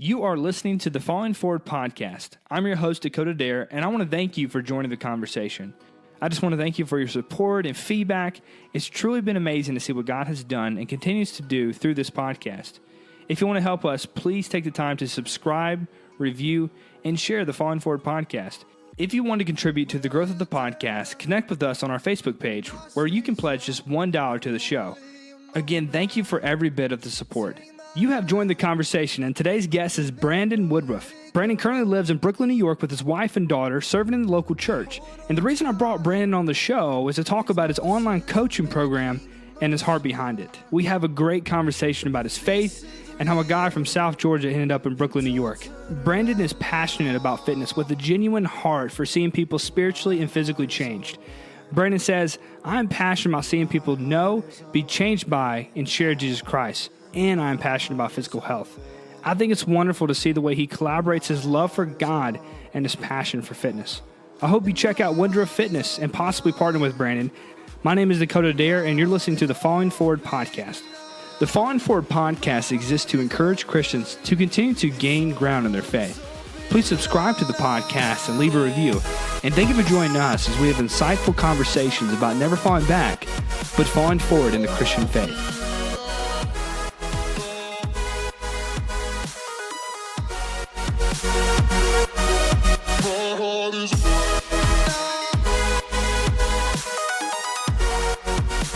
You are listening to the Falling Forward podcast. I'm your host, Dakota Adair, and I want to thank you for joining the conversation. I just want to thank you for your support and feedback. It's truly been amazing to see what God has done and continues to do through this podcast. If you want to help us, please take the time to subscribe, review, and share the Falling Forward podcast. If you want to contribute to the growth of the podcast, connect with us on our Facebook page, where you can pledge just $1 to the show. Again, thank you for every bit of the support. You have joined the conversation, and today's guest is Brandon Woodruff. Brandon currently lives in Brooklyn, New York with his wife and daughter, serving in the local church. And the reason I brought Brandon on the show is to talk about his online coaching program and his heart behind it. We have a great conversation about his faith and how a guy from South Georgia ended up in Brooklyn, New York. Brandon is passionate about fitness with a genuine heart for seeing people spiritually and physically changed. Brandon says, I'm passionate about seeing people know, be changed by, and share Jesus Christ. And I'm passionate about physical health. I think it's wonderful to see the way he collaborates his love for God and his passion for fitness. I hope you check out Woodruff Fitness and possibly partner with Brandon. My name is Dakota Adair, and you're listening to the Falling Forward podcast. The Falling Forward podcast exists to encourage Christians to continue to gain ground in their faith. Please subscribe to the podcast and leave a review. And thank you for joining us as we have insightful conversations about never falling back, but falling forward in the Christian faith.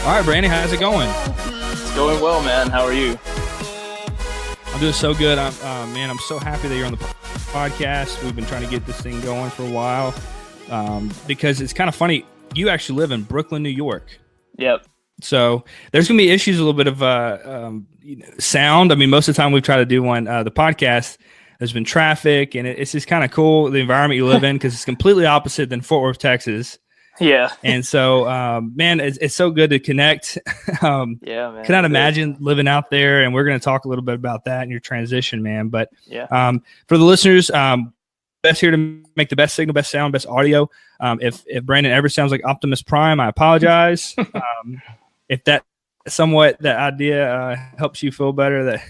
All right, Brandon, how's it going? It's going well, man. How are you? I'm doing so good. I'm so happy that you're on the podcast. We've been trying to get this thing going for a while because it's kind of funny. You actually live in Brooklyn, New York. Yep. So there's going to be issues, a little bit of sound. I mean, most of the time we've tried to do the podcast, there's been traffic, and it's just kind of cool, the environment you live in, because it's completely opposite than Fort Worth, Texas. Yeah. And so, man, it's so good to connect. Yeah, man. Cannot imagine living out there, and we're going to talk a little bit about that and your transition, man. But yeah, for the listeners, best here to make the best signal, best sound, best audio. If Brandon ever sounds like Optimus Prime, I apologize. If that idea helps you feel better,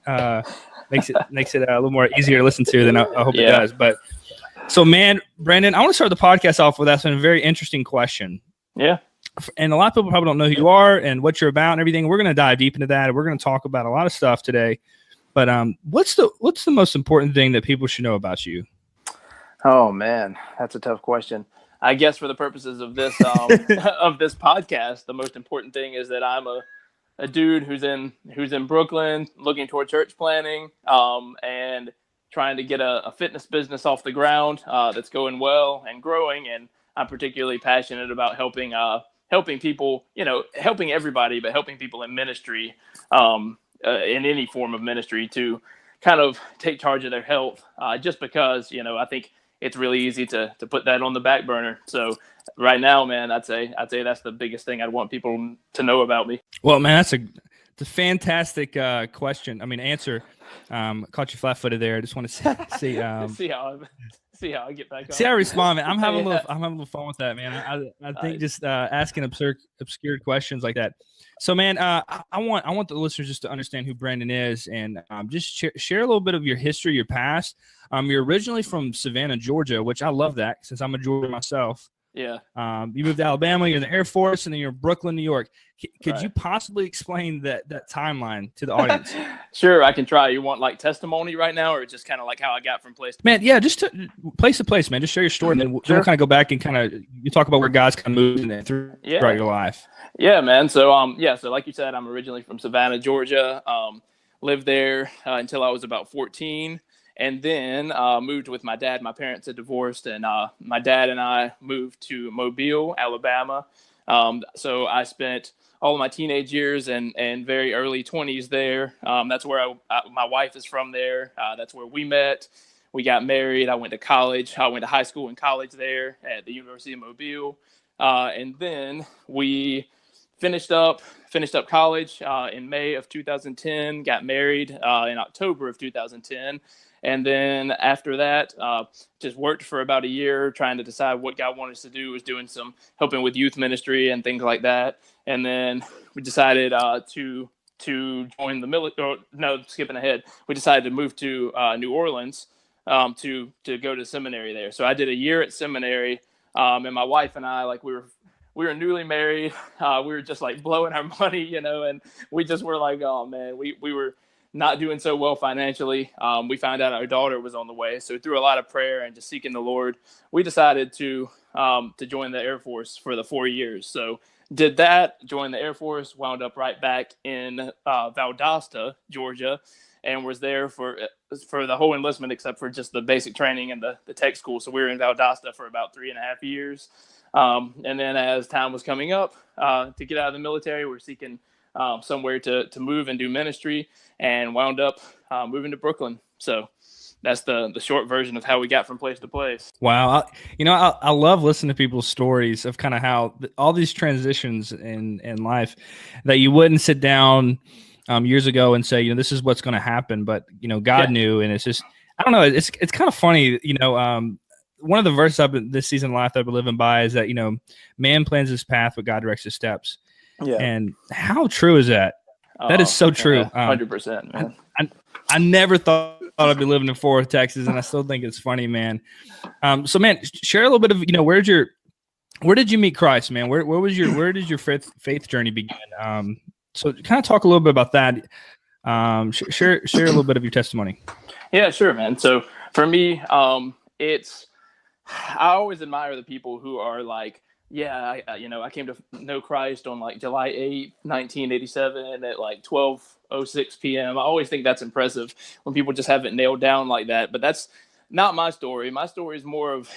that makes it a little more easier to listen to, then I hope it does. But so, man, Brandon, I want to start the podcast off with asking a very interesting question. Yeah. And a lot of people probably don't know who you are and what you're about and everything. We're going to dive deep into that. We're going to talk about a lot of stuff today. But what's the most important thing that people should know about you? Oh, man, that's a tough question. I guess for the purposes of this of this podcast, the most important thing is that I'm a dude who's in Brooklyn, looking toward church planning, and trying to get a fitness business off the ground that's going well and growing. And I'm particularly passionate about helping people, helping everybody, but helping people in ministry, in any form of ministry, to kind of take charge of their health, just because, I think it's really easy to put that on the back burner. So right now, man, I'd say that's the biggest thing I'd want people to know about me. Well, man, it's a fantastic question. I mean, answer. Caught you flat-footed there. I just want to see see how I get back on. See how I respond, man. I'm having a little fun with that, man. I think just asking obscure questions like that. So, man, I want the listeners just to understand who Brandon is, and just share a little bit of your history, your past. You're originally from Savannah, Georgia, which I love that since I'm a Georgia myself. Yeah. You moved to Alabama, you're in the Air Force, and then you're in Brooklyn, New York. Could Right. you possibly explain that timeline to the audience? Sure, I can try. You want like testimony right now, or just kind of like how I got from place to Man, yeah, just place to place, man. Just share your story, and then we'll kind of go back and kind of you talk about where God's kind of moved in throughout your life. Yeah, man. So, so like you said, I'm originally from Savannah, Georgia. Lived there until I was about 14. And then moved with my dad. My parents had divorced, and my dad and I moved to Mobile, Alabama. So I spent all of my teenage years and very early 20s there. That's where my wife is from there. That's where we met. We got married. I went to college. I went to high school and college there at the University of Mobile. And then we finished up college in May of 2010, got married in October of 2010. And then after that, just worked for about a year trying to decide what God wanted us to do. Was doing some helping with youth ministry and things like that. And then we decided to to join the military. No, skipping ahead. We decided to move to New Orleans to go to seminary there. So I did a year at seminary, and my wife and I, like, we were newly married. We were just like blowing our money, and we just were like, oh man, we were not doing so well financially. We found out our daughter was on the way. So through a lot of prayer and just seeking the Lord, we decided to join the Air Force for the 4 years. So did that, joined the Air Force, wound up right back in Valdosta, Georgia, and was there for the whole enlistment except for just the basic training and the tech school. So we were in Valdosta for about 3.5 years. And then as time was coming up to get out of the military, we're seeking somewhere to move and do ministry, and wound up moving to Brooklyn. So that's the short version of how we got from place to place. Wow. I love listening to people's stories of kind of how all these transitions in life that you wouldn't sit down years ago and say, this is what's going to happen. But, God knew. And it's just, I don't know. It's kind of funny, one of the verses this season of life that I've been living by is that, man plans his path, but God directs his steps. Yeah. And how true is that? That is so true. 100%, man. I never thought I'd be living in Fort Worth, Texas, and I still think it's funny, man. So, man, share a little bit of, where did you meet Christ, man? Where did your faith journey begin? So, kind of talk a little bit about that. Share a little bit of your testimony. Yeah, sure, man. So, for me, I always admire the people who are like, yeah, I came to know Christ on like July 8th, 1987 at like 12:06 p.m. I always think that's impressive when people just have it nailed down like that. But that's not my story. My story is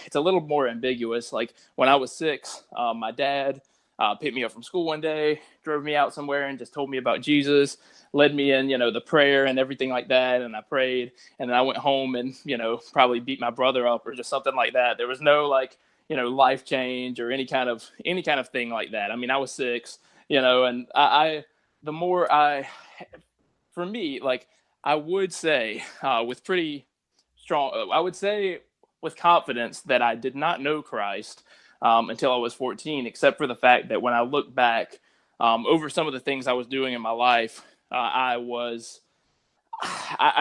it's a little more ambiguous. Like when I was 6, my dad picked me up from school one day, drove me out somewhere and just told me about Jesus, led me in, the prayer and everything like that. And I prayed, and then I went home and, probably beat my brother up or just something like that. There was no like, life change or any kind of thing like that. I mean, I was 6, and for me, like I would say with pretty strong, I would say with confidence that I did not know Christ until I was 14, except for the fact that when I look back over some of the things I was doing in my life, I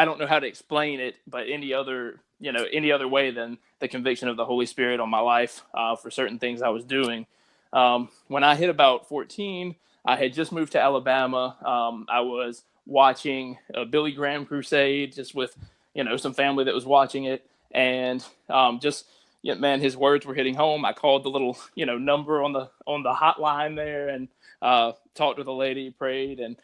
don't know how to explain it, but any other way than the conviction of the Holy Spirit on my life for certain things I was doing. When I hit about 14, I had just moved to Alabama. I was watching a Billy Graham crusade just with, some family that was watching it. And man, his words were hitting home. I called the little, number on the hotline there and talked with a lady, prayed. And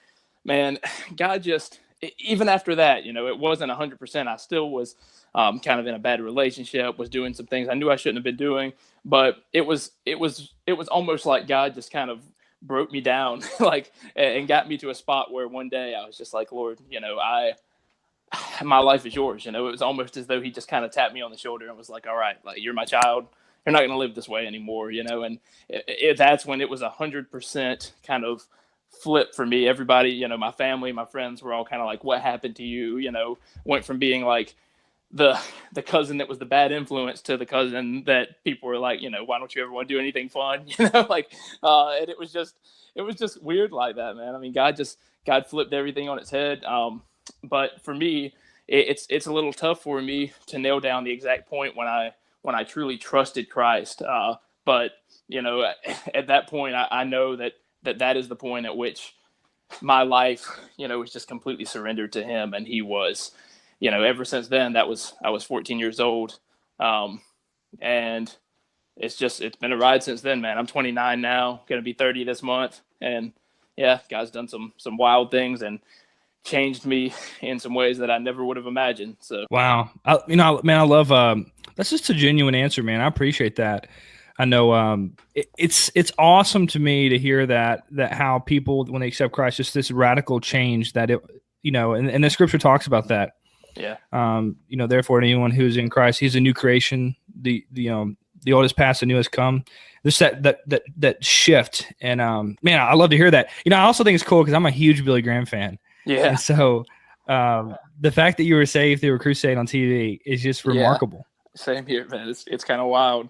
man, God just, even after that, it wasn't 100%. I still was kind of in a bad relationship, was doing some things I knew I shouldn't have been doing, but it was almost like God just kind of broke me down, like, and got me to a spot where one day I was just like, Lord, my life is yours. It was almost as though he just kind of tapped me on the shoulder and was like, all right, like, you're my child. You're not going to live this way anymore, and that's when it was 100% kind of flip for me. Everybody, my family, my friends were all kind of like, what happened to you? Went from being like the cousin that was the bad influence to the cousin that people were like, why don't you ever want to do anything fun? And it was just weird like that, man. I mean, God flipped everything on its head. But for me, it's a little tough for me to nail down the exact point when I truly trusted Christ. But at that point, I know that is the point at which my life, was just completely surrendered to him. And he was, ever since then, I was 14 years old. And it's been a ride since then, man. I'm 29 now, going to be 30 this month. And yeah, God's done some wild things and changed me in some ways that I never would have imagined. So, wow. I love, that's just a genuine answer, man. I appreciate that. I know it's awesome to me to hear that how people, when they accept Christ, just this radical change that and the scripture talks about that. Yeah. Therefore, anyone who's in Christ, he's a new creation. The old has passed, the new has come. Just that shift. And man, I love to hear that. I also think it's cool because I'm a huge Billy Graham fan. Yeah. And so the fact that you were saved through a crusade on TV is just remarkable. Same here, man. It's kind of wild,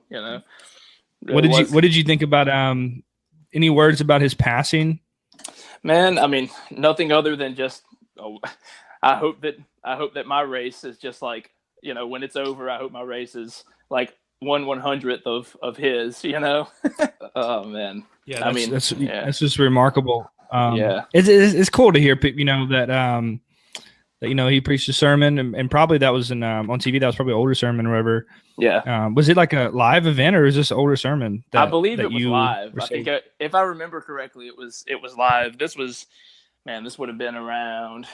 What did you think about any words about his passing? Man, I mean, nothing other than just, oh, I hope that my race is just like, when it's over, I hope my race is like 1/100th of his, Oh man. Yeah, I mean, yeah. that's just remarkable. Yeah. It's cool to hear, that he preached a sermon, and probably that was on TV. That was probably an older sermon or whatever. Yeah. Was it like a live event, or is this an older sermon? I believe it was you live. I think if I remember correctly, it was live. This would have been around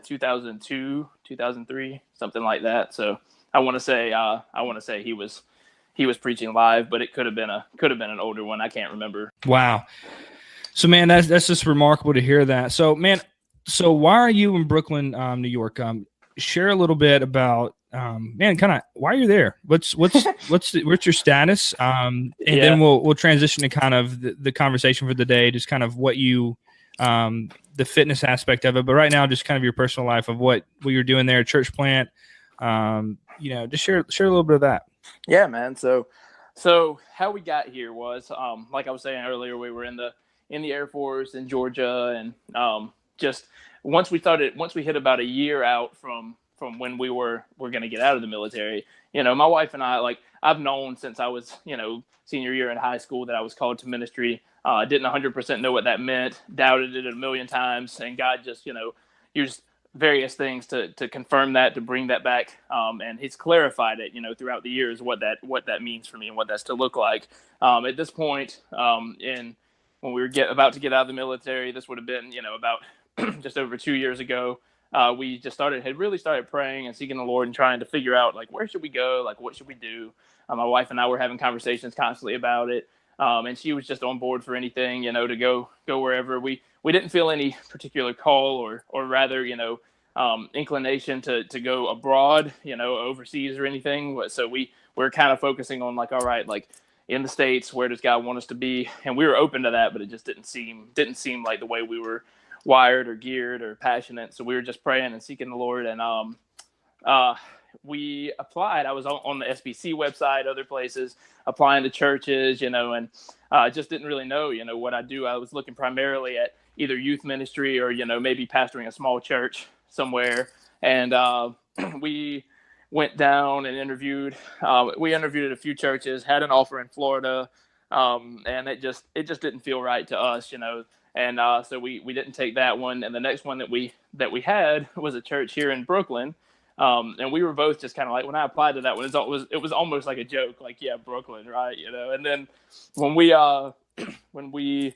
2002, 2003, something like that. So I want to say he was preaching live, but it could have been an older one. I can't remember. Wow. So man, that's just remarkable to hear that. So man, why are you in Brooklyn, New York? Share a little bit about kind of why you're there. What's your status? And then we'll transition to kind of the conversation for the day, just kind of what you the fitness aspect of it. But right now, just kind of your personal life of what you're doing there, church plant. Just share a little bit of that. Yeah, man. So how we got here was like I was saying earlier, we were in the Air Force in Georgia, and just once we hit about a year out from when we were going to get out of the military, my wife and I, like, I've known since I was, senior year in high school that I was called to ministry. Didn't 100% know what that meant, doubted it a million times, and God just, used various things to confirm that, to bring that back. And he's clarified it, throughout the years, what that means for me and what that's to look like. At this point, when we were about to get out of the military, this would have been, about just over 2 years ago. We just had really started praying and seeking the Lord and trying to figure out, like, where should we go? Like, what should we do? My wife and I were having conversations constantly about it. And she was just on board for anything, to go wherever. We didn't feel any particular call or rather, inclination to go abroad, overseas or anything. So we're kind of focusing on, like, all right, like, in the States, where does God want us to be? And we were open to that, but it just didn't seem like the way we were wired or geared or passionate. So we were just praying and seeking the Lord. And we applied. I was on the SBC website, other places, applying to churches, and just didn't really know, what I do. I was looking primarily at either youth ministry or, maybe pastoring a small church somewhere. And we went down and interviewed. We interviewed at a few churches, had an offer in Florida, and it just didn't feel right to us, And so we didn't take that one. And the next one that we had was a church here in Brooklyn. And we were both just kind of like, when I applied to that one, it was almost like a joke, like, yeah, Brooklyn, right? And then when we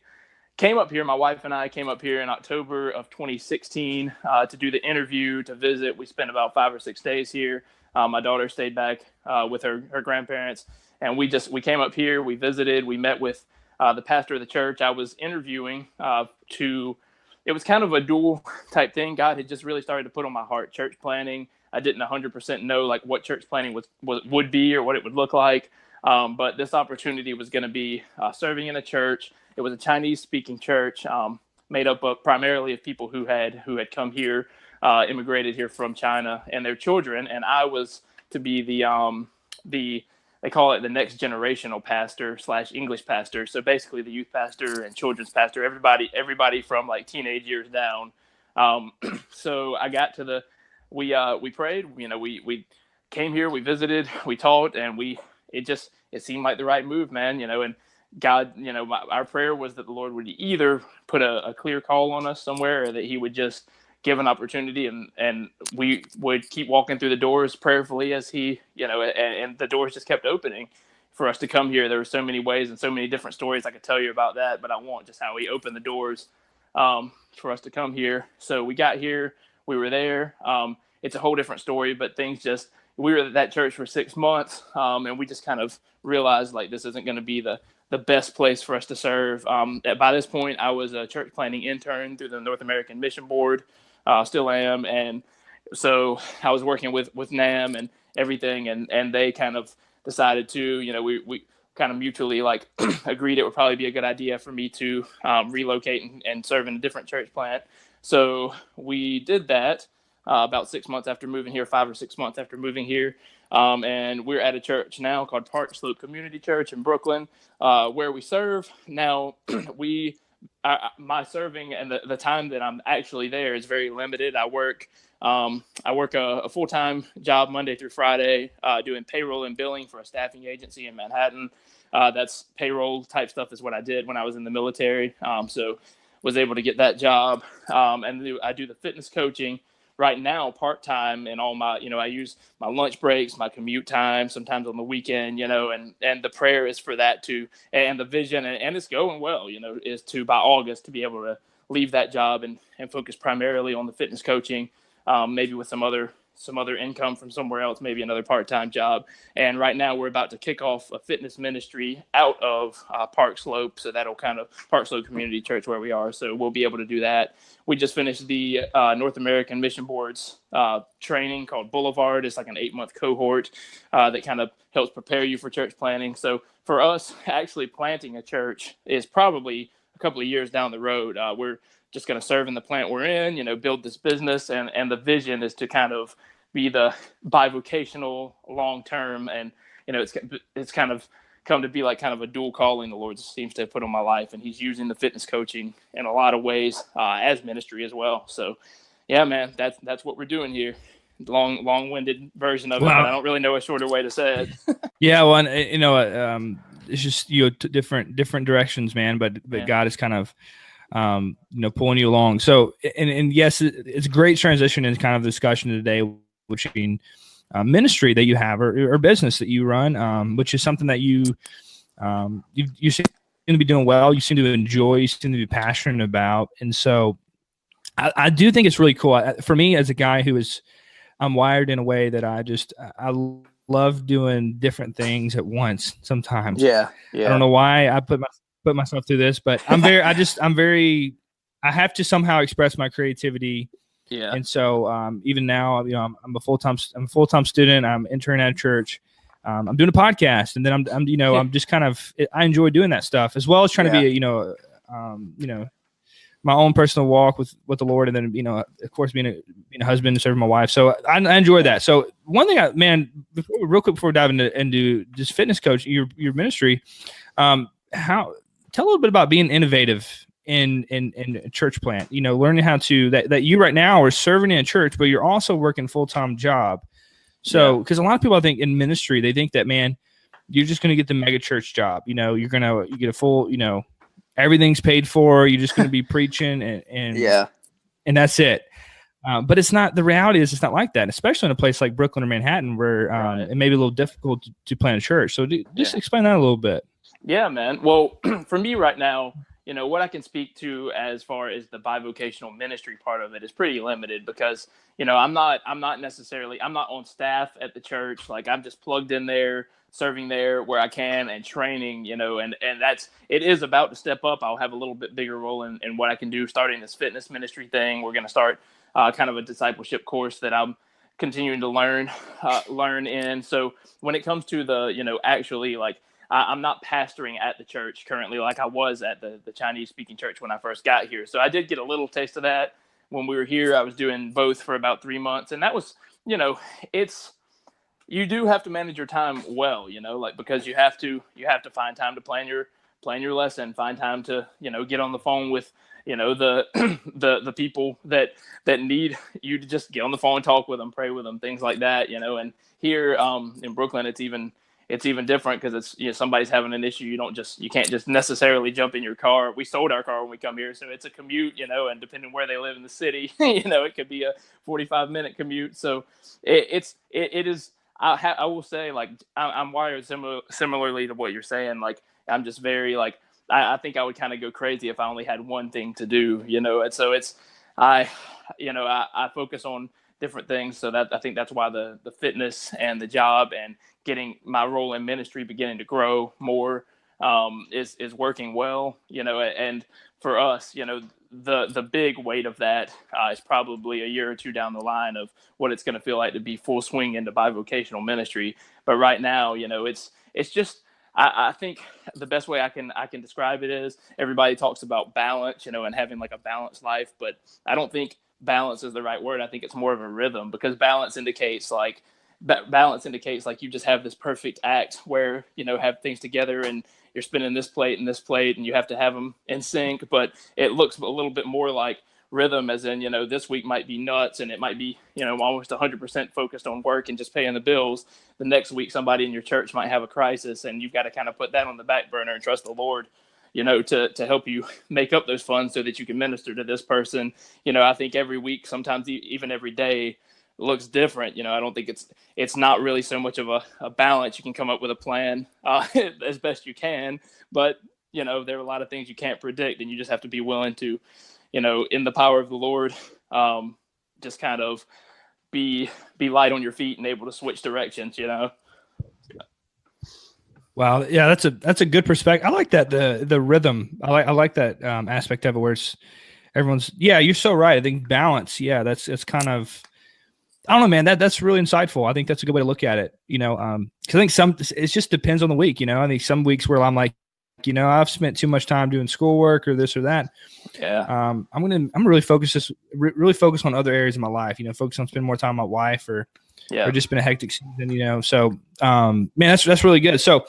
came up here, my wife and I came up here in October of 2016 to do the interview, to visit. We spent about 5 or 6 days here. My daughter stayed back with her grandparents, and we came up here. We visited. We met with the pastor of the church. I was interviewing it was kind of a dual type thing. God had just really started to put on my heart church planning. I didn't 100% know, like, what church planning would be or what it would look like. But this opportunity was going to be serving in a church. It was a Chinese speaking church, made up primarily of people who had come here, immigrated here from China, and their children. And I was to be they call it the next generational pastor / English pastor. So basically the youth pastor and children's pastor, everybody from, like, teenage years down. So I got to we prayed, we came here, we visited, we taught, and it seemed like the right move, man, and God, our prayer was that the Lord would either put a clear call on us somewhere, or that he would just give an opportunity, and we would keep walking through the doors prayerfully as he, and the doors just kept opening for us to come here. There were so many ways and so many different stories I could tell you about that, but I want just how he opened the doors for us to come here. So we got here, we were there. It's a whole different story, but we were at that church for 6 months, and we just kind of realized, like, this isn't going to be the best place for us to serve. By this point, I was a church planning intern through the North American Mission Board, still am, and so I was working with NAM and everything, and they kind of decided to, we kind of mutually, like, agreed it would probably be a good idea for me to relocate and serve in a different church plant. So we did that. About 6 months after moving here, 5 or 6 months after moving here. And we're at a church now called Park Slope Community Church in Brooklyn, where we serve. Now, we my serving and the time that I'm actually there is very limited. I work a full-time job Monday through Friday, doing payroll and billing for a staffing agency in Manhattan. That's payroll type stuff is what I did when I was in the military. So was able to get that job. And I do the fitness coaching right now part-time, and all my, I use my lunch breaks, my commute time, sometimes on the weekend, and the prayer is for that to, and the vision, and it's going well, is to, by August, to be able to leave that job and focus primarily on the fitness coaching, maybe with some other income from somewhere else, maybe another part-time job. And right now we're about to kick off a fitness ministry out of Park Slope. So that'll kind of Park Slope Community Church where we are. So we'll be able to do that. We just finished the North American Mission Board's training called Boulevard. It's like an 8-month cohort that kind of helps prepare you for church planting. So for us, actually planting a church is probably a couple of years down the road. We're just going to serve in the plant we're in, build this business. And the vision is to kind of be the bivocational long-term. And, it's kind of come to be like kind of a dual calling the Lord seems to have put on my life. And he's using the fitness coaching in a lot of ways as ministry as well. So yeah, man, that's what we're doing here. Long-winded version of it, but I don't really know a shorter way to say it. Yeah. Well, and, it's just, different directions, man, but yeah. God is kind of, pulling you along. So, and yes, it's a great transition in kind of discussion today, which being ministry that you have or business that you run, which is something that you seem to be doing well. You seem to enjoy, you seem to be passionate about. And so I do think it's really cool. For me, as a guy I'm wired in a way that I love doing different things at once sometimes. Yeah. I don't know why I put myself through this, but I have to somehow express my creativity. Yeah. And so even now, I'm a full-time student. I'm interning at a church. I'm doing a podcast, and then I'm just kind of, I enjoy doing that stuff as well as trying to be, my own personal walk with the Lord. And then, of course, being a husband and serving my wife. So I enjoy that. So one thing real quick before we dive into just fitness coach, your ministry, tell a little bit about being innovative in a church plant, learning how to, that you right now are serving in a church, but you're also working full-time job. So, because a lot of people, I think, in ministry, they think that, man, you're just going to get the mega church job. You get a full, everything's paid for. You're just going to be preaching and that's it. But it's not, the reality is it's not like that, especially in a place like Brooklyn or Manhattan where it may be a little difficult to plant a church. So just explain that a little bit. Yeah, man. Well, for me right now, what I can speak to as far as the bivocational ministry part of it is pretty limited because, I'm not on staff at the church. Like I'm just plugged in there, serving there where I can and training, and it is about to step up. I'll have a little bit bigger role in what I can do starting this fitness ministry thing. We're going to start kind of a discipleship course that I'm continuing to learn in. So when it comes to the, actually like, I'm not pastoring at the church currently like I was at the Chinese speaking church when I first got here. So I did get a little taste of that when we were here. I was doing both for about 3 months. And that was, you do have to manage your time well, because you have to find time to plan your lesson, find time to, get on the phone with, the people that need you to just get on the phone, talk with them, pray with them, things like that, and here in Brooklyn, it's even different because it's, somebody's having an issue. You can't just necessarily jump in your car. We sold our car when we come here. So it's a commute, and depending where they live in the city, it could be a 45-minute commute. So it is, I will say, like, I'm wired similarly to what you're saying. Like, I'm just very, like, I think I would kind of go crazy if I only had one thing to do, and so I focus on different things. So that I think that's why the fitness and the job and getting my role in ministry beginning to grow more is working well, and for us, the big weight of that is probably a year or two down the line of what it's going to feel like to be full swing into bivocational ministry. But right now, it's just, I think the best way I can describe it is everybody talks about balance, and having like a balanced life, but I don't think balance is the right word. I think it's more of a rhythm because balance indicates like balance indicates like you just have this perfect act where, have things together and you're spinning this plate and this plate and you have to have them in sync, but it looks a little bit more like rhythm, as in, this week might be nuts and it might be, almost 100% focused on work and just paying the bills. The next week, somebody in your church might have a crisis and you've got to kind of put that on the back burner and trust the Lord, to help you make up those funds so that you can minister to this person. I think every week, sometimes even every day, looks different. I don't think it's not really so much of a balance. You can come up with a plan as best you can, but there are a lot of things you can't predict, and you just have to be willing to, in the power of the Lord, just kind of be light on your feet and able to switch directions. Wow, yeah, that's a good perspective. I like that the rhythm. I like that aspect of it where it's everyone's. Yeah, you're so right. I think balance. Yeah, it's kind of. I don't know, man. That's really insightful. I think that's a good way to look at it. Because I think it just depends on the week. I think some weeks where I'm like, I've spent too much time doing schoolwork or this or that. Yeah. I'm really focused on other areas of my life. Focus on spending more time with my wife or just been a hectic season. So, man, that's really good. So,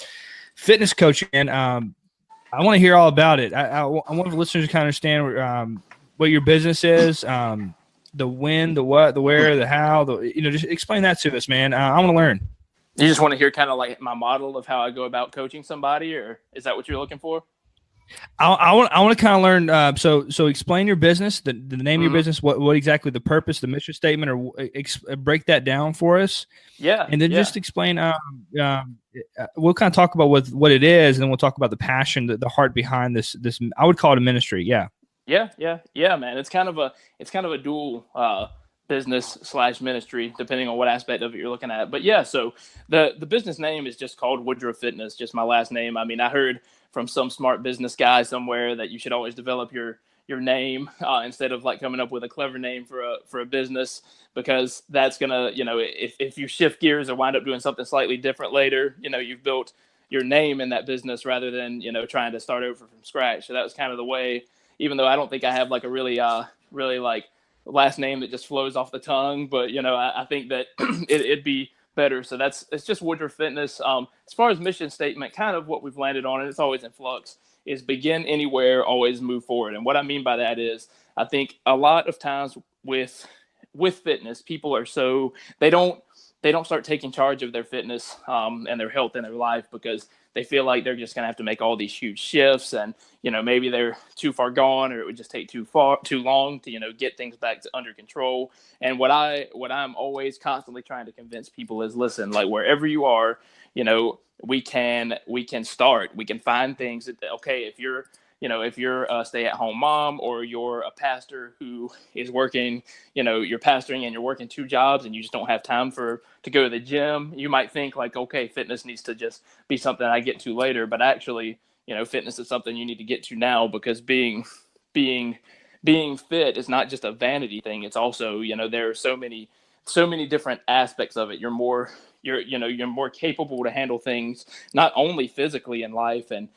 fitness coaching, I want to hear all about it. I want the listeners to kind of understand what your business is. The when, the what, the where, the how, just explain that to us, man. I want to learn. You just want to hear kind of like my model of how I go about coaching somebody, or is that what you're looking for? I want to kind of learn. So explain your business, the name of your business, what exactly the purpose, the mission statement, or break that down for us. Yeah. And then just explain, we'll kind of talk about what it is, and then we'll talk about the passion, the heart behind this, I would call it a ministry. Yeah. Yeah, man. It's kind of a dual business / ministry, depending on what aspect of it you're looking at. But yeah, so the business name is just called Woodruff Fitness, just my last name. I mean, I heard from some smart business guy somewhere that you should always develop your name instead of like coming up with a clever name for a business, because that's gonna, if you shift gears or wind up doing something slightly different later, you've built your name in that business rather than trying to start over from scratch. So that was kind of the way. Even though I don't think I have like a really like last name that just flows off the tongue, but I think that it'd be better. So it's just Woodruff Fitness. As far as mission statement, kind of what we've landed on, and it's always in flux, is begin anywhere, always move forward. And what I mean by that is, I think a lot of times with fitness, people are they don't start taking charge of their fitness and their health and their life, because they feel like they're just going to have to make all these huge shifts, and maybe they're too far gone, or it would just take too long to get things back under control. And what I'm always constantly trying to convince people is, listen, like wherever you are, we can start. We can find things that, okay, if you're a stay-at-home mom, or you're a pastor who is working, you're pastoring and you're working 2 jobs and you just don't have time to go to the gym, you might think like, okay, fitness needs to just be something I get to later. But actually, fitness is something you need to get to now, because being fit is not just a vanity thing. It's also, there are so many different aspects of it. You're more capable to handle things, not only physically in life and,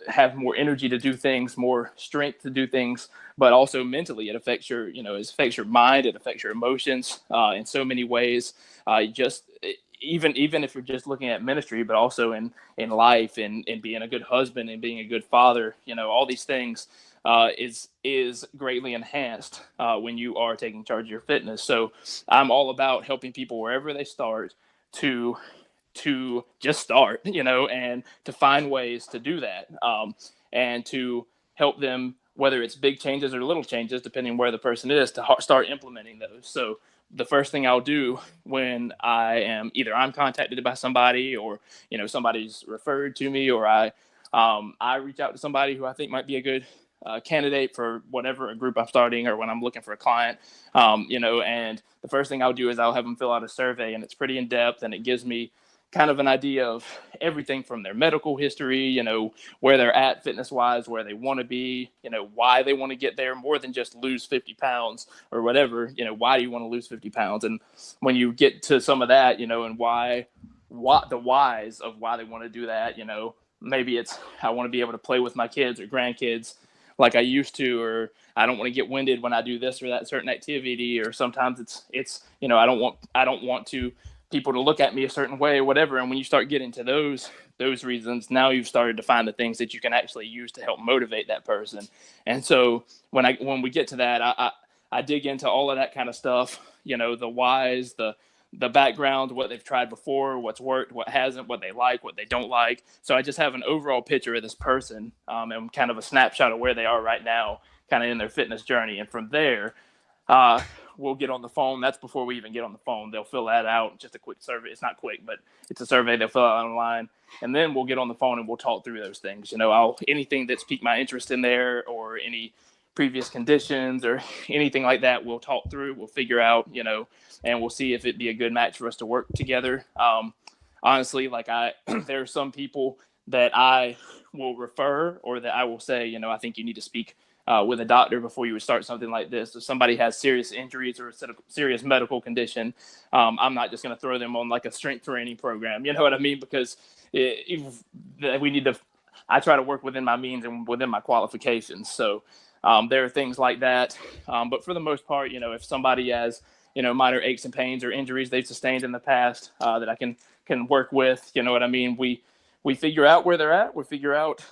have more energy to do things, more strength to do things, but also mentally. It affects your mind. It affects your emotions in so many ways. Even if you're just looking at ministry, but also in life and being a good husband and being a good father, all these things is greatly enhanced when you are taking charge of your fitness. So I'm all about helping people wherever they start to just start, and to find ways to do that, and to help them, whether it's big changes or little changes, depending on where the person is, to start implementing those. So the first thing I'll do when I'm contacted by somebody, or, somebody's referred to me, or I reach out to somebody who I think might be a good candidate for whatever a group I'm starting, or when I'm looking for a client, and the first thing I'll do is I'll have them fill out a survey, and it's pretty in depth, and it gives me kind of an idea of everything from their medical history, where they're at fitness wise, where they want to be, why they want to get there, more than just lose 50 pounds or whatever. Why do you want to lose 50 pounds? And when you get to some of that, and what the whys of why they want to do that, maybe it's, I want to be able to play with my kids or grandkids like I used to, or I don't want to get winded when I do this or that certain activity, or sometimes it's I don't want to people to look at me a certain way or whatever. And when you start getting to those reasons, now you've started to find the things that you can actually use to help motivate that person. And so when we get to that, I dig into all of that kind of stuff, the whys, the background, what they've tried before, what's worked, what hasn't, what they like, what they don't like. So I just have an overall picture of this person, and kind of a snapshot of where they are right now, kind of in their fitness journey. And from there, we'll get on the phone. That's before we even get on the phone. They'll fill that out, just a quick survey. It's not quick, but it's a survey they'll fill out online. And then we'll get on the phone and we'll talk through those things. Anything that's piqued my interest in there, or any previous conditions or anything like that, we'll talk through, we'll figure out, and we'll see if it'd be a good match for us to work together. Honestly, there are some people that I will refer, or that I will say, I think you need to speak with a doctor before you would start something like this. If somebody has serious injuries or a serious medical condition, I'm not just going to throw them on like a strength training program. You know what I mean? Because I try to work within my means and within my qualifications. So there are things like that. But for the most part, if somebody has, minor aches and pains or injuries they've sustained in the past, that I can work with, you know what I mean? We figure out where they're at. We figure out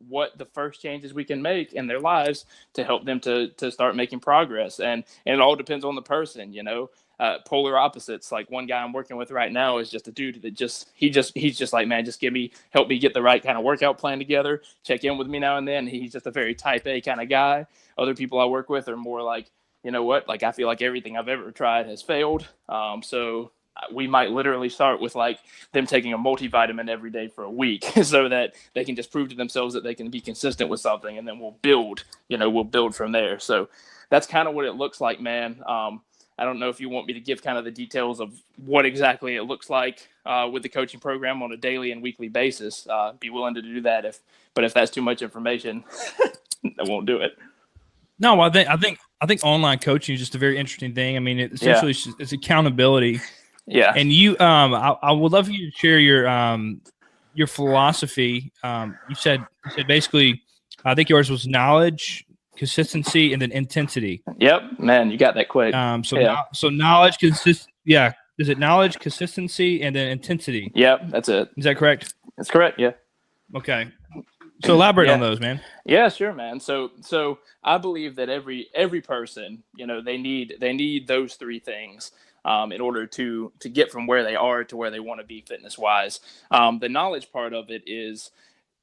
what the first changes we can make in their lives to help them to start making progress. And it all depends on the person, polar opposites. Like one guy I'm working with right now is just a dude that he's just like, man, just help me get the right kind of workout plan together. Check in with me now and then. He's just a very type A kind of guy. Other people I work with are more like, you know what, like I feel like everything I've ever tried has failed. So we might literally start with like them taking a multivitamin every day for a week so that they can just prove to themselves that they can be consistent with something. And then we'll build from there. So that's kind of what it looks like, man. I don't know if you want me to give kind of the details of what exactly it looks like with the coaching program on a daily and weekly basis. Be willing to do that but if that's too much information, I won't do it. No, I think online coaching is just a very interesting thing. I mean, essentially it's accountability. Yeah. And you, I would love for you to share your philosophy. You said basically, I think yours was knowledge, consistency, and then intensity. Yep, man, you got that quick. So knowledge, Is it knowledge, consistency, and then intensity? Yep, that's it. Is that correct? That's correct. Yeah. Okay. So elaborate on those, man. Yeah, sure, man. So I believe that every person, they need those three things in order to get from where they are to where they want to be fitness wise. The knowledge part of it is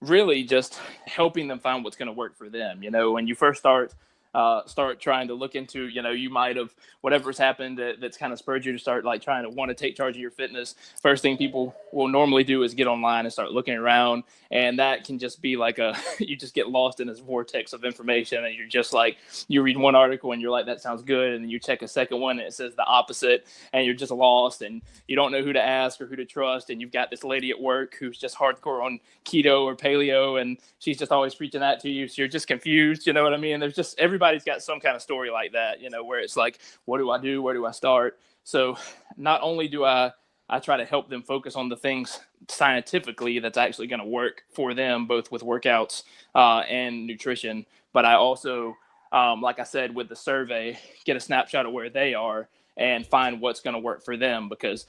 really just helping them find what's going to work for them. When you first start trying to look into, you might have, whatever's happened that's kind of spurred you to start like trying to want to take charge of your fitness. First thing people will normally do is get online and start looking around. And that can just be like you just get lost in this vortex of information. And you're just like, you read one article and you're like, that sounds good. And then you check a second one and it says the opposite. And you're just lost and you don't know who to ask or who to trust. And you've got this lady at work who's just hardcore on keto or paleo. And she's just always preaching that to you. So you're just confused. You know what I mean? There's just everybody's got some kind of story like that, where it's like, what do I do? Where do I start? So not only do I try to help them focus on the things scientifically that's actually going to work for them, both with workouts and nutrition, but I also, like I said, with the survey, get a snapshot of where they are and find what's going to work for them. Because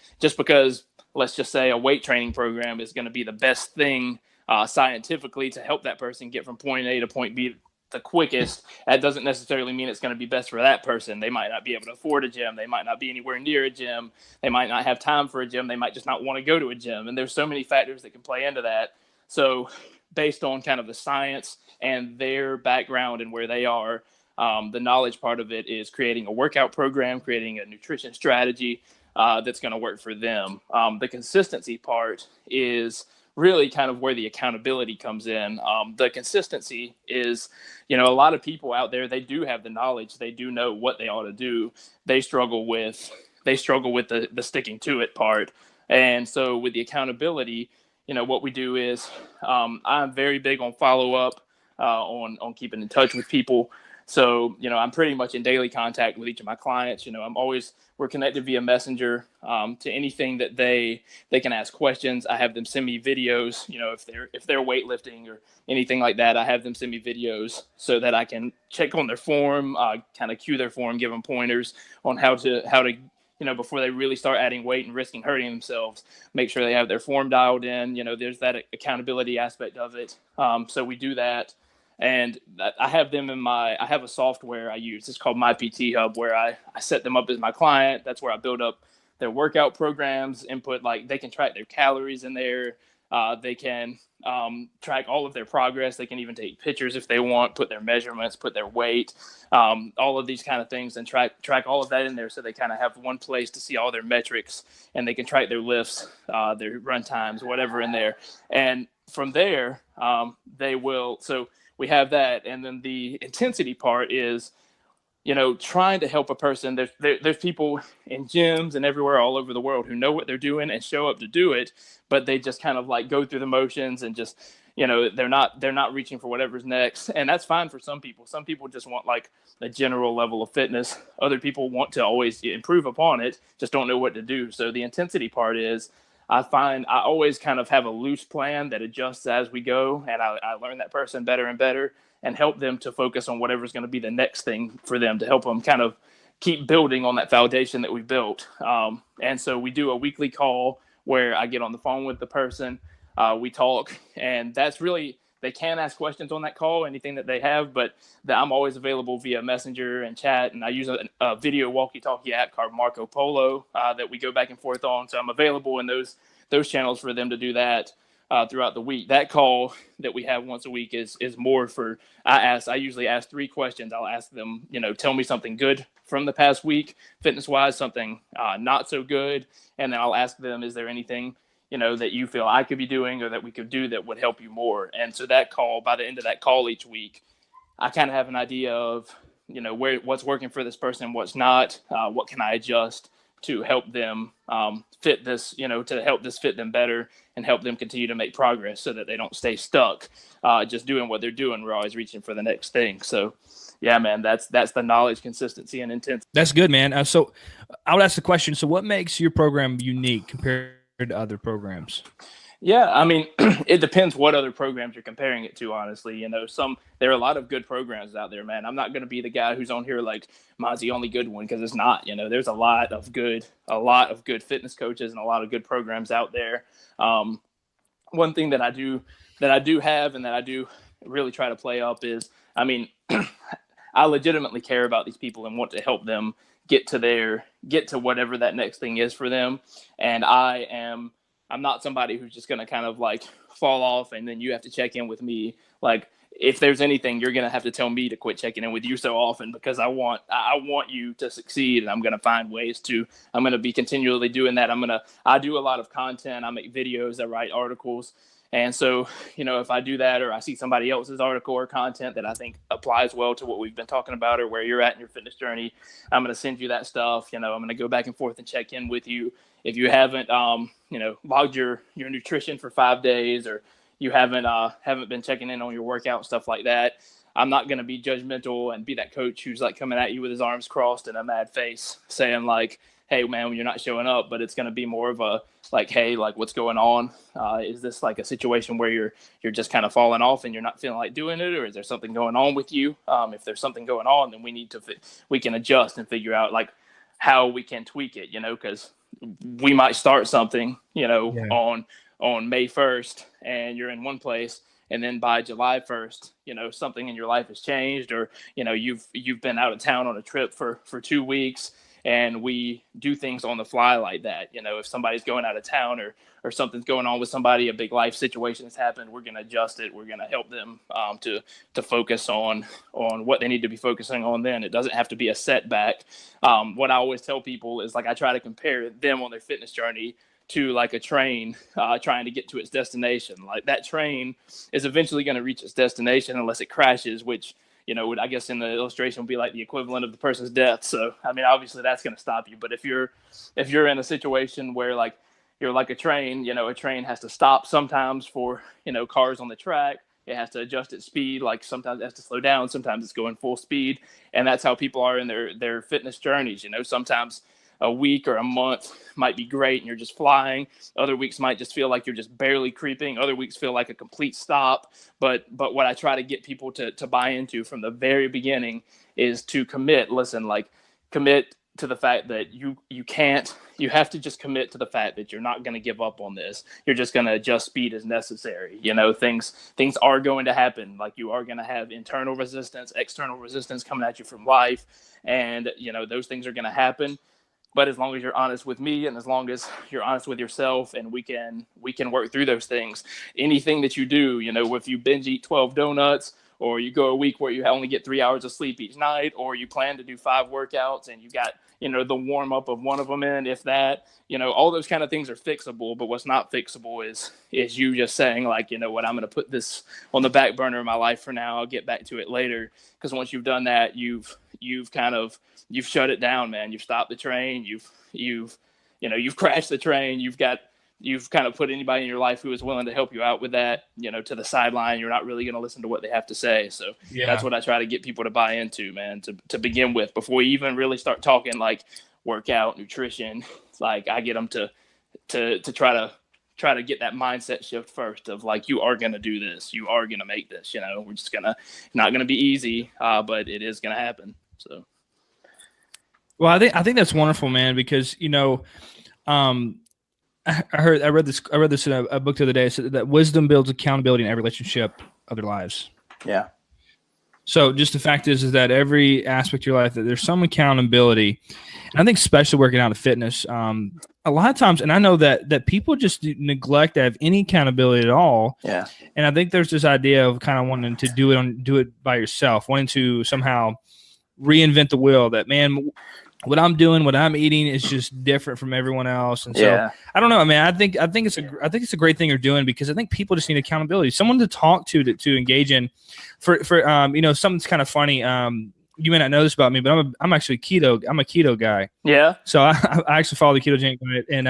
let's just say a weight training program is going to be the best thing scientifically to help that person get from point A to point B the quickest, that doesn't necessarily mean it's going to be best for that person. They might not be able to afford a gym. They might not be anywhere near a gym. They might not have time for a gym. They might just not want to go to a gym. And there's so many factors that can play into that. So based on kind of the science and their background and where they are, the knowledge part of it is creating a workout program, creating a nutrition strategy that's going to work for them. The consistency part is really kind of where the accountability comes in. The consistency is, a lot of people out there, they do have the knowledge. They do know what they ought to do. They struggle with the sticking to it part. And so with the accountability, what we do is I'm very big on follow up, on keeping in touch with people. So, I'm pretty much in daily contact with each of my clients. We're connected via Messenger to anything that they can ask questions. I have them send me videos, if they're weightlifting or anything like that. I have them send me videos so that I can check on their form, kind of cue their form, give them pointers on how to before they really start adding weight and risking hurting themselves, make sure they have their form dialed in. There's that accountability aspect of it. So we do that. And I have them I have a software I use. It's called My PT Hub, where I set them up as my client. That's where I build up their workout programs, input, like they can track their calories in there. They can track all of their progress. They can even take pictures if they want, put their measurements, put their weight, all of these kind of things, and track all of that in there. So they kind of have one place to see all their metrics, and they can track their lifts, their run times, whatever in there. And from there, they will. So we have that. And then the intensity part is, trying to help a person. There's people in gyms and everywhere all over the world who know what they're doing and show up to do it, but they just kind of like go through the motions and just, they're not reaching for whatever's next. And that's fine for some people. Some people just want like a general level of fitness. Other people want to always improve upon it, just don't know what to do. So the intensity part is, I find I always kind of have a loose plan that adjusts as we go, and I learn that person better and better, and help them to focus on whatever's going to be the next thing for them, to help them kind of keep building on that foundation that we built. And so we do a weekly call where I get on the phone with the person, we talk, and that's really, they can ask questions on that call, anything that they have, but I'm always available via Messenger and chat. And I use a video walkie-talkie app called Marco Polo that we go back and forth on. So I'm available in those channels for them to do that throughout the week. That call that we have once a week is more for, I usually ask 3 questions. I'll ask them, tell me something good from the past week, fitness-wise, something not so good. And then I'll ask them, is there anything that you feel I could be doing or that we could do that would help you more? And so that call, by the end of that call each week, I kind of have an idea of, what's working for this person, what's not, what can I adjust to help them fit this, to help this fit them better and help them continue to make progress so that they don't stay stuck just doing what they're doing. We're always reaching for the next thing. So yeah, man, that's the knowledge, consistency, and intensity. That's good, man. So I would ask the question, so what makes your program unique compared to other programs? Yeah, I mean, it depends what other programs you're comparing it to, honestly. There are a lot of good programs out there, man. I'm not going to be the guy who's on here like, mine's the only good one, because it's not. There's a lot of good fitness coaches and a lot of good programs out there. One thing that I do have and that I do really try to play up is, I mean, I legitimately care about these people and want to help them get to whatever that next thing is for them. And I'm not somebody who's just going to kind of like fall off and then you have to check in with me. Like, if there's anything, you're going to have to tell me to quit checking in with you so often, because I want you to succeed, and I'm going to find ways I'm going to be continually doing that. I do a lot of content. I make videos, I write articles. And so, if I do that, or I see somebody else's article or content that I think applies well to what we've been talking about or where you're at in your fitness journey, I'm going to send you that stuff. I'm going to go back and forth and check in with you. If you haven't, logged your nutrition for 5 days, or you haven't been checking in on your workout, stuff like that, I'm not going to be judgmental and be that coach who's like coming at you with his arms crossed and a mad face saying like, hey man, when you're not showing up. But it's going to be more of a like, hey, like, what's going on? Is this like a situation where you're just kind of falling off and you're not feeling like doing it, or is there something going on with you? If there's something going on, then we can adjust and figure out like how we can tweak it, because we might start something, on May 1st, and you're in one place, and then by July 1st, something in your life has changed, or, you've been out of town on a trip for 2 weeks, and we do things on the fly like that. If somebody's going out of town or something's going on with somebody, a big life situation has happened, we're going to adjust it. We're going to help them to focus on what they need to be focusing on then. It doesn't have to be a setback. What I always tell people is like, I try to compare them on their fitness journey to like a train trying to get to its destination. Like, that train is eventually going to reach its destination unless it crashes, which, I guess in the illustration would be like the equivalent of the person's death. So, I mean, obviously that's going to stop you. But if you're in a situation where like you're like a train, a train has to stop sometimes for, cars on the track. It has to adjust its speed. Like, sometimes it has to slow down. Sometimes it's going full speed. And that's how people are in their fitness journeys. Sometimes a week or a month might be great and you're just flying. Other weeks might just feel like you're just barely creeping. Other weeks feel like a complete stop. But what I try to get people to buy into from the very beginning is to commit. Listen, like, commit to the fact that you have to just commit to the fact that you're not going to give up on this. You're just going to adjust speed as necessary. Things are going to happen. Like, you are going to have internal resistance, external resistance coming at you from life. And, those things are going to happen. But as long as you're honest with me, and as long as you're honest with yourself, and we can work through those things, anything that you do, if you binge eat 12 donuts, or you go a week where you only get 3 hours of sleep each night, or you plan to do 5 workouts and you got, the warm up of one of them in, if that, all those kind of things are fixable. But what's not fixable is you just saying, like, I'm going to put this on the back burner of my life for now. I'll get back to it later. Because once you've done that, you've shut it down, man. You've stopped the train. You've crashed the train. You've kind of put anybody in your life who is willing to help you out with that, to the sideline. You're not really going to listen to what they have to say. So That's what I try to get people to buy into, man, to begin with, before we even really start talking like workout, nutrition. It's like, I get them to try to get that mindset shift first of, like, you are going to do this. You are going to make this, we're just not going to be easy, but it is going to happen. So. Well, I think that's wonderful, man, because, I read this in a book the other day. It said that wisdom builds accountability in every relationship of their lives. Yeah. So just the fact is that every aspect of your life, that there's some accountability. And I think especially working out in fitness, a lot of times, and I know that people just neglect to have any accountability at all. Yeah. And I think there's this idea of kind of wanting to do it by yourself, wanting to somehow reinvent the wheel, that, man, what I'm doing, what I'm eating is just different from everyone else. And so I don't know. I mean, I think it's a great thing you're doing, because I think people just need accountability, someone to talk to engage in. For something's kind of funny. You may not know this about me, but I'm actually keto. I'm a keto guy. Yeah. So I actually follow the ketogenic diet, and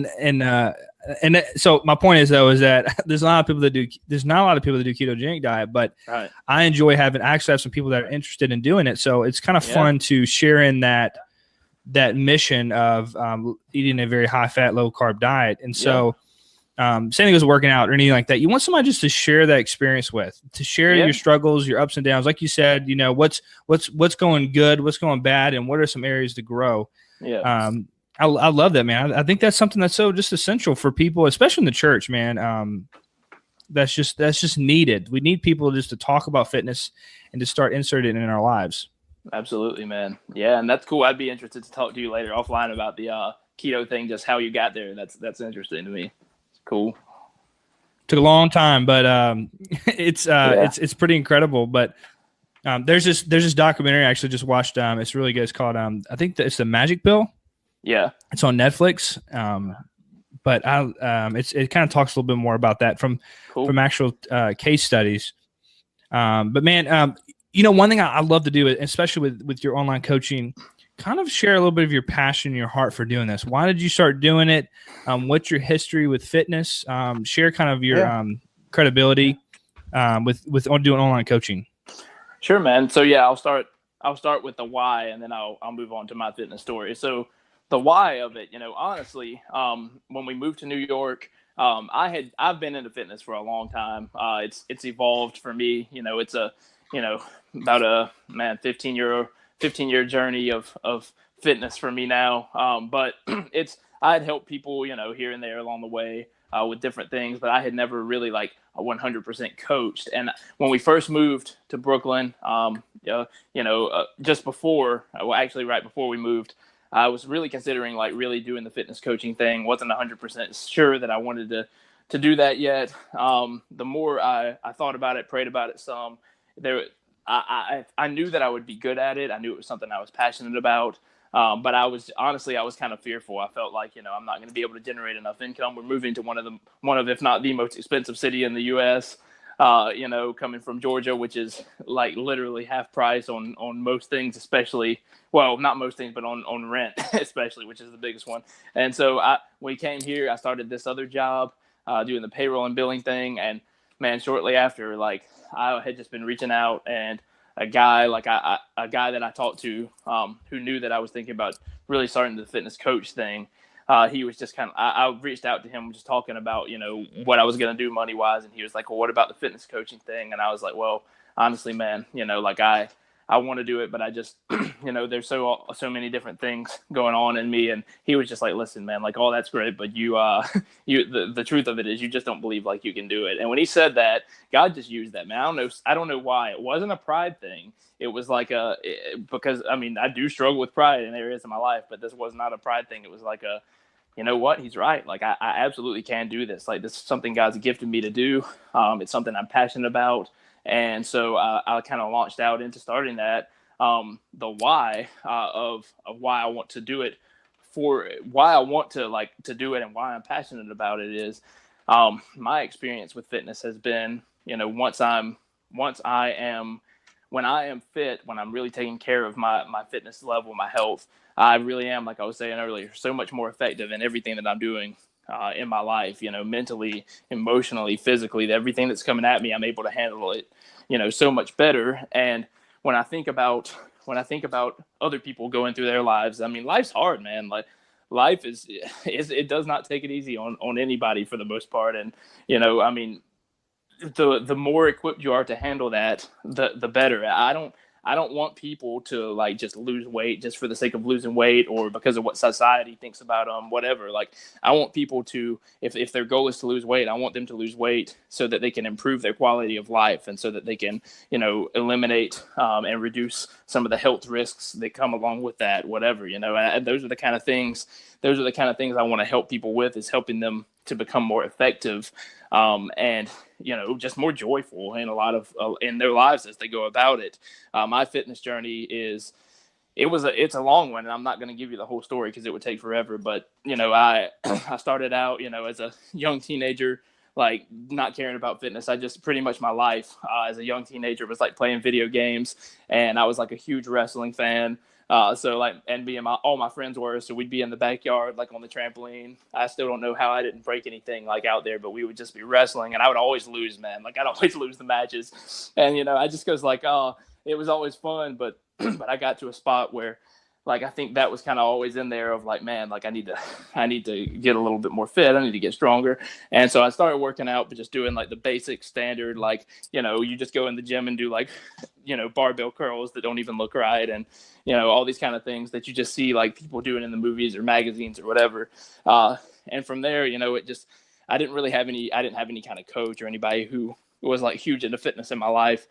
cool, and so my point is, though, is that there's not a lot of people that do ketogenic diet, but right. I actually have some people that are interested in doing it. So it's kind of fun to share in that mission of eating a very high fat, low carb diet. And so same thing as working out or anything like that. You want somebody just to share that experience with, to share your struggles, your ups and downs. Like you said, what's going good, what's going bad, and what are some areas to grow. Yeah. I love that, man. I think that's something that's so just essential for people, especially in the church, man. That's just needed. We need people just to talk about fitness and to start inserting it in our lives. Absolutely, man. Yeah, and that's cool. I'd be interested to talk to you later offline about the keto thing, just how you got there. That's interesting to me. It's cool. Took a long time, but it's pretty incredible. But there's this documentary I actually just watched. It's really good. It's called I think it's the Magic Pill. Yeah, it's on Netflix. But it kind of talks a little bit more about that from actual case studies. But man, one thing I love to do, especially with your online coaching, kind of share a little bit of your passion and your heart for doing this. Why did you start doing it? What's your history with fitness? Share kind of your credibility with doing online coaching. Sure, man. So I'll start with the why, and then I'll move on to my fitness story. So the why of it, honestly, when we moved to New York, I've been into fitness for a long time. It's evolved for me. It's about a 15-year journey of fitness for me now. But I had helped people, here and there along the way with different things, but I had never really 100% coached. And when we first moved to Brooklyn, just before, actually right before we moved, I was really considering really doing the fitness coaching thing. Wasn't 100% sure that I wanted to do that yet. The more I thought about it, prayed about it some, I knew that I would be good at it. I knew it was something I was passionate about. But I was kind of fearful. I felt like, I'm not going to be able to generate enough income. We're moving to one of, if not the most expensive city in the U.S., coming from Georgia, which is literally half price on most things, especially, well, not most things, but on rent, especially, which is the biggest one. And so when we came here, I started this other job, doing the payroll and billing thing. And man, shortly after, I had just been reaching out, and a guy that I talked to, who knew that I was thinking about really starting the fitness coach thing. He was just I reached out to him just talking about, what I was going to do money wise. And he was like, well, what about the fitness coaching thing? And I was like, well, honestly, man, I want to do it, but I just, there's so many different things going on in me. And he was just like, listen, man, like all that's great, but the truth of it is you just don't believe like you can do it. And when he said that, God just used that, man. I don't know why. It wasn't a pride thing. It was like because I mean, I do struggle with pride in areas of my life, but this was not a pride thing. It was like you know what? He's right. Like I absolutely can do this. Like this is something God's gifted me to do. It's something I'm passionate about. And so I kind of launched out into starting that. The why of why I want to do it, for why I want to do it and why I'm passionate about it is my experience with fitness has been, when I am fit, when I'm really taking care of my fitness level, my health, I really am, like I was saying earlier, so much more effective in everything that I'm doing in my life, mentally, emotionally, physically, everything that's coming at me, I'm able to handle it, so much better. And when I think about other people going through their lives, I mean, life's hard, man. Like life is it does not take it easy on anybody for the most part. And, I mean, the more equipped you are to handle that, the better. I don't want people to like just lose weight just for the sake of losing weight or because of what society thinks about them, whatever. Like I want people to, if their goal is to lose weight, I want them to lose weight so that they can improve their quality of life and so that they can, eliminate and reduce some of the health risks that come along with that, whatever, and those are the kind of things I want to help people with, is helping them to become more effective and just more joyful in a lot of in their lives as they go about it. My fitness journey it's a long one, and I'm not going to give you the whole story because it would take forever. But I I started out as a young teenager, like not caring about fitness. I just pretty much my life as a young teenager was like playing video games, and I was like a huge wrestling fan. So like, and me and all my friends were, so we'd be in the backyard, like on the trampoline. I still don't know how I didn't break anything like out there, but we would just be wrestling and I would always lose, man. Like I'd always lose the matches. And, I just goes like, oh, it was always fun. But, but I got to a spot where like, I think that was kind of always in there of like, man, like I need to get a little bit more fit. I need to get stronger. And so I started working out, but just doing like the basic standard, like, you just go in the gym and do like, barbell curls that don't even look right. And, all these kind of things that you just see like people doing in the movies or magazines or whatever. And from there, I didn't have any kind of coach or anybody who was like huge into fitness in my life.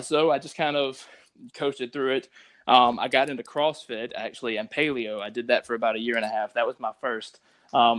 So I just kind of coasted through it. I got into CrossFit actually and paleo. I did that for about a year and a half. That was my first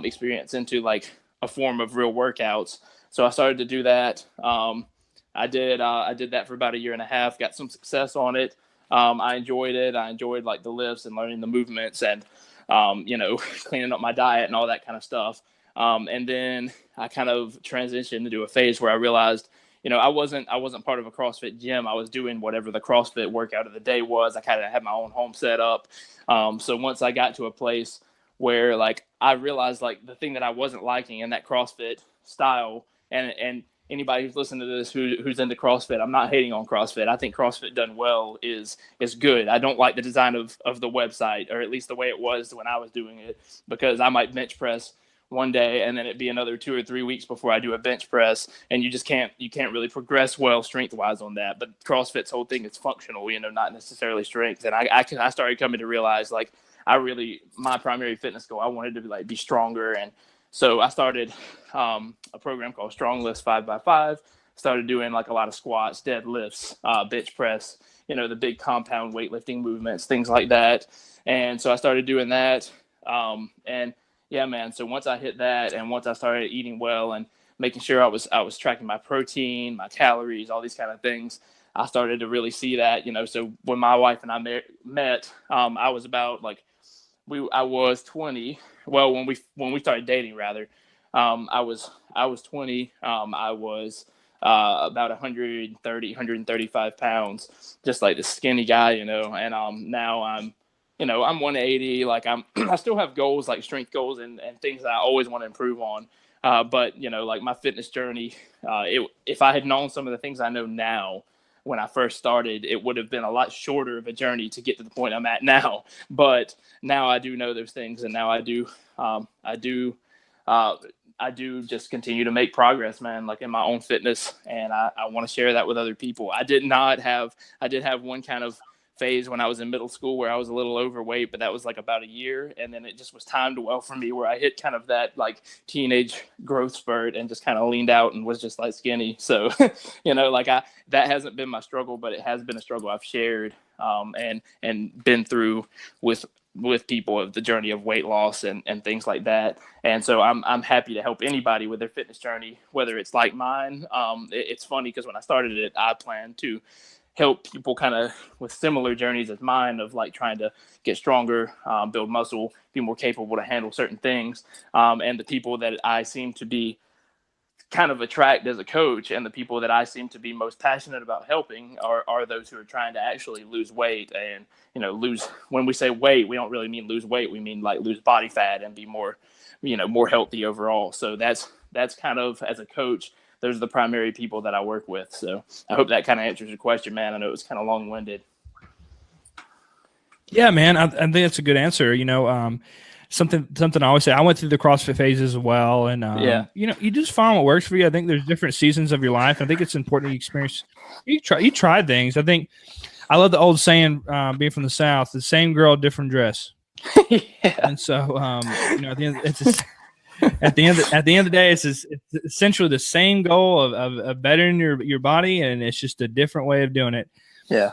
experience into like a form of real workouts. So I started to do that. I did that for about a year and a half, got some success on it. I enjoyed it. I enjoyed like the lifts and learning the movements and, cleaning up my diet and all that kind of stuff. And then I kind of transitioned into a phase where I realized, I wasn't part of a CrossFit gym. I was doing whatever the CrossFit workout of the day was. I kind of had my own home set up. So once I got to a place where like I realized like the thing that I wasn't liking in that CrossFit style, and anybody who's listening to this who's into CrossFit, I'm not hating on CrossFit. I think CrossFit done well is good. I don't like the design of the website, or at least the way it was when I was doing it, because I might bench press one day and then it'd be another 2 or 3 weeks before I do a bench press, and you can't really progress well strength wise on that. But CrossFit's whole thing is functional, not necessarily strength. And I started coming to realize like my primary fitness goal, I wanted to be stronger. And so I started a program called Strong Lifts 5x5. Started doing like a lot of squats, deadlifts, bench press, the big compound weightlifting movements, things like that. And so I started doing that. And yeah, man. So once I hit that, and once I started eating well and making sure I was tracking my protein, my calories, all these kind of things, I started to really see that, So when my wife and I met, I was about like I was 20. Well, when we started dating, rather, I was 20. I was about 130, 135 pounds, just like the skinny guy, And now I'm 180. Like I still have goals, like strength goals and things that I always want to improve on. But like my fitness journey, if I had known some of the things I know now when I first started, it would have been a lot shorter of a journey to get to the point I'm at now. But now I do know those things, and now I I do just continue to make progress, man, like in my own fitness. And I want to share that with other people. I did have one kind of phase when I was in middle school where I was a little overweight, but that was like about a year. And then it just was timed well for me where I hit kind of that like teenage growth spurt and just kind of leaned out and was just like skinny. So, like that hasn't been my struggle, but it has been a struggle I've shared and been through with people of the journey of weight loss and things like that. And so I'm happy to help anybody with their fitness journey, whether it's like mine. It's funny because when I started it, I planned to help people kind of with similar journeys as mine of like trying to get stronger, build muscle, be more capable to handle certain things. And the people that I seem to be kind of attract as a coach and the people that I seem to be most passionate about helping are those who are trying to actually lose weight and, when we say weight, we don't really mean lose weight. We mean like lose body fat and be more, more healthy overall. So that's kind of, as a coach, those are the primary people that I work with. So I hope that kind of answers your question, man. I know it was kind of long-winded. Yeah, man. I think that's a good answer. Something I always say, I went through the CrossFit phases as well. And, you just find what works for you. I think there's different seasons of your life. I think it's important you try things. I think I love the old saying, being from the South, the same girl, different dress. Yeah. And so, at the end, at the end of the day, it's essentially the same goal of bettering your body, and it's just a different way of doing it. Yeah.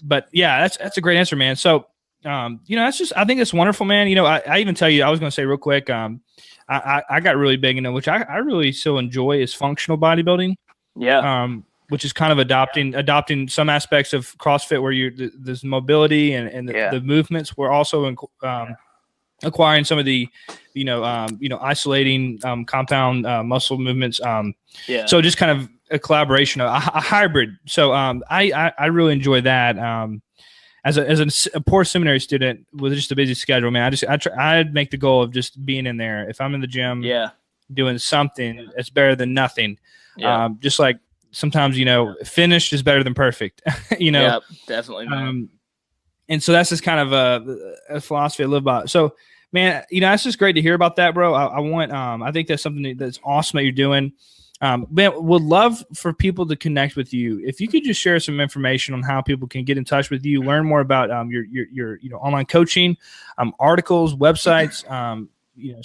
But yeah, that's a great answer, man. So, that's just, I think it's wonderful, man. I even tell you, I was going to say real quick, I got really big into, which I really still enjoy, is functional bodybuilding. Yeah. Which is kind of adopting some aspects of CrossFit where there's mobility and the movements. We're also acquiring some of the, isolating compound muscle movements. So just kind of a collaboration, a hybrid. So I really enjoy that. As a poor seminary student with just a busy schedule, man, I'd make the goal of just being in there. If I'm in the gym, doing something, it's better than nothing. Just like sometimes, finished is better than perfect. Yeah, definitely, man. And so that's just kind of a philosophy I live by. So, man, it's just great to hear about that, bro. I think that's something that's awesome that you're doing. Man, would love for people to connect with you. If you could just share some information on how people can get in touch with you, learn more about your online coaching, articles, websites,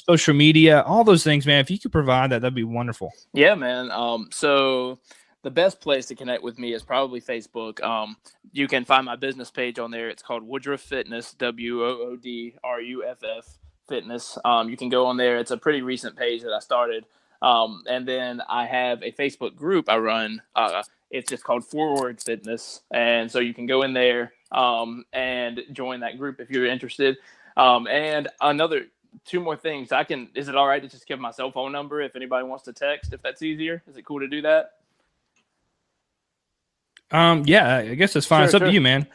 social media, all those things, man. If you could provide that, that'd be wonderful. Yeah, man. So the best place to connect with me is probably Facebook. You can find my business page on there. It's called Woodruff Fitness, WOODRUFF Fitness. You can go on there. It's a pretty recent page that I started. And then I have a Facebook group I run. It's just called Forward Fitness. And so you can go in there and join that group if you're interested. And two more things. Is it all right to just give my cell phone number if anybody wants to text, if that's easier? Is it cool to do that? Yeah, I guess it's fine. It's up to you, man.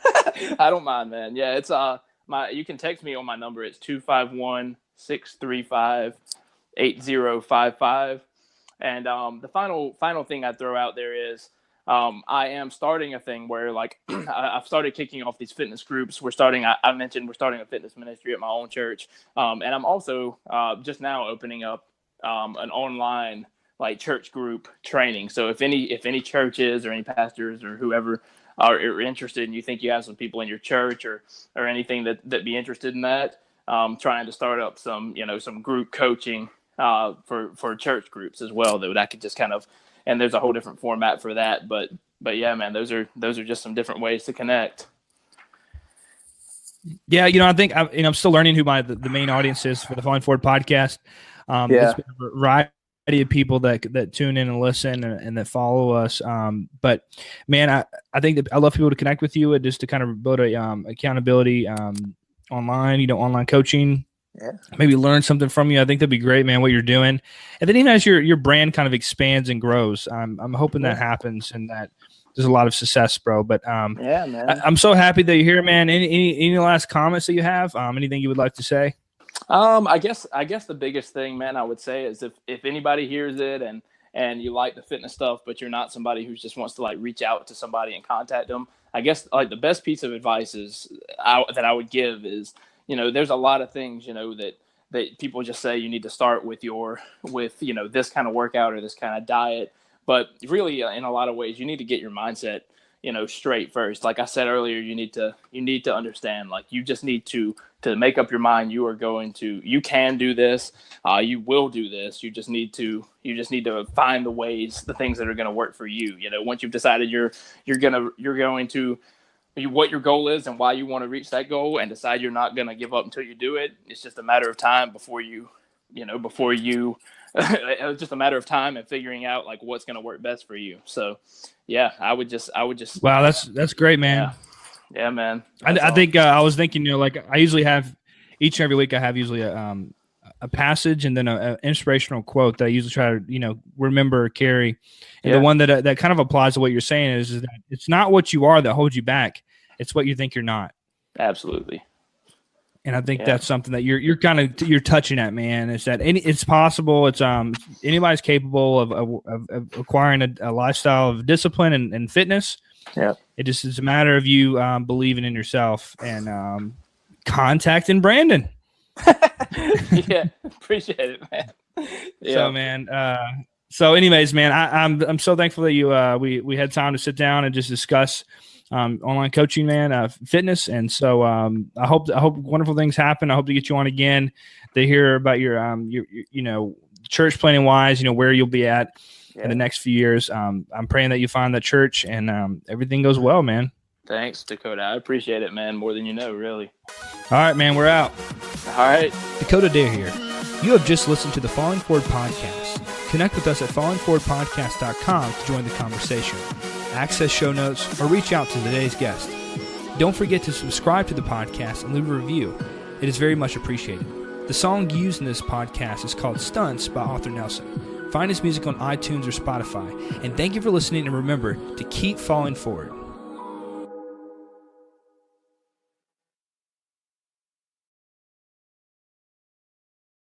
I don't mind, man. Yeah, it's you can text me on my number. It's 251-635-8055. And the final thing I throw out there is I am starting a thing where like I've started kicking off these fitness groups. I mentioned we're starting a fitness ministry at my own church. And I'm also just now opening up an online like church group training. So if any churches or any pastors or whoever are interested and you think you have some people in your church or anything that be interested in that, trying to start up some group coaching for church groups as well, that I could just kind of, and there's a whole different format for that. But yeah, man, those are just some different ways to connect. Yeah. I think I'm still learning who the main audience is for the Falling Forward podcast. There's been a variety of people that tune in and listen and that follow us. But man, I think that I love people to connect with you and just to kind of build a accountability online, online coaching. Yeah. Maybe learn something from you. I think that'd be great, man, what you're doing. And then even as your brand kind of expands and grows, I'm hoping that happens and that there's a lot of success, bro. But yeah, man, I'm so happy that you're here, man. Any last comments that you have? Anything you would like to say? I guess the biggest thing, man, I would say is if anybody hears it and you like the fitness stuff, but you're not somebody who just wants to like reach out to somebody and contact them, I guess like the best piece of advice that I would give is, there's a lot of things, that people just say you need to start with this kind of workout or this kind of diet. But really, in a lot of ways, you need to get your mindset, straight first. Like I said earlier, you need to understand, like, you just need to make up your mind. You can do this. You will do this. You just need to find the things that are going to work for you. Once you've decided what your goal is and why you want to reach that goal, and decide you're not going to give up until you do it. It's just a matter of time before you it's just a matter of time and figuring out like what's going to work best for you. So yeah, I would just, wow. That's great, man. Yeah, man. I think, I was thinking, like I usually have each and every week I have usually a passage and then an inspirational quote that I usually try to, remember or carry. And the one that kind of applies to what you're saying is that it's not what you are that holds you back. It's what you think you're not. Absolutely. And I think that's something that you're touching at, man. Is that it's possible. It's anybody's capable of acquiring a lifestyle of discipline and fitness. Yeah. It just is a matter of you believing in yourself and contacting Brandon. Yeah, appreciate it, man. Yeah. So, man. So, anyways, man, I'm so thankful that we had time to sit down and just discuss online coaching, man, fitness. And so I hope wonderful things happen. I hope to get you on again to hear about your church planning wise, where you'll be at in the next few years. I'm praying that you find that church and everything goes well, man. Thanks, Dakota. I appreciate it, man, more than you know, really. All right, man, we're out. All right. Dakota Adair here. You have just listened to the Falling Forward Podcast. Connect with us at fallingforwardpodcast.com to join the conversation, access show notes, or reach out to today's guest. Don't forget to subscribe to the podcast and leave a review. It is very much appreciated. The song used in this podcast is called Stunts by Artur Nelson. Find his music on iTunes or Spotify. And thank you for listening, and remember to keep falling forward.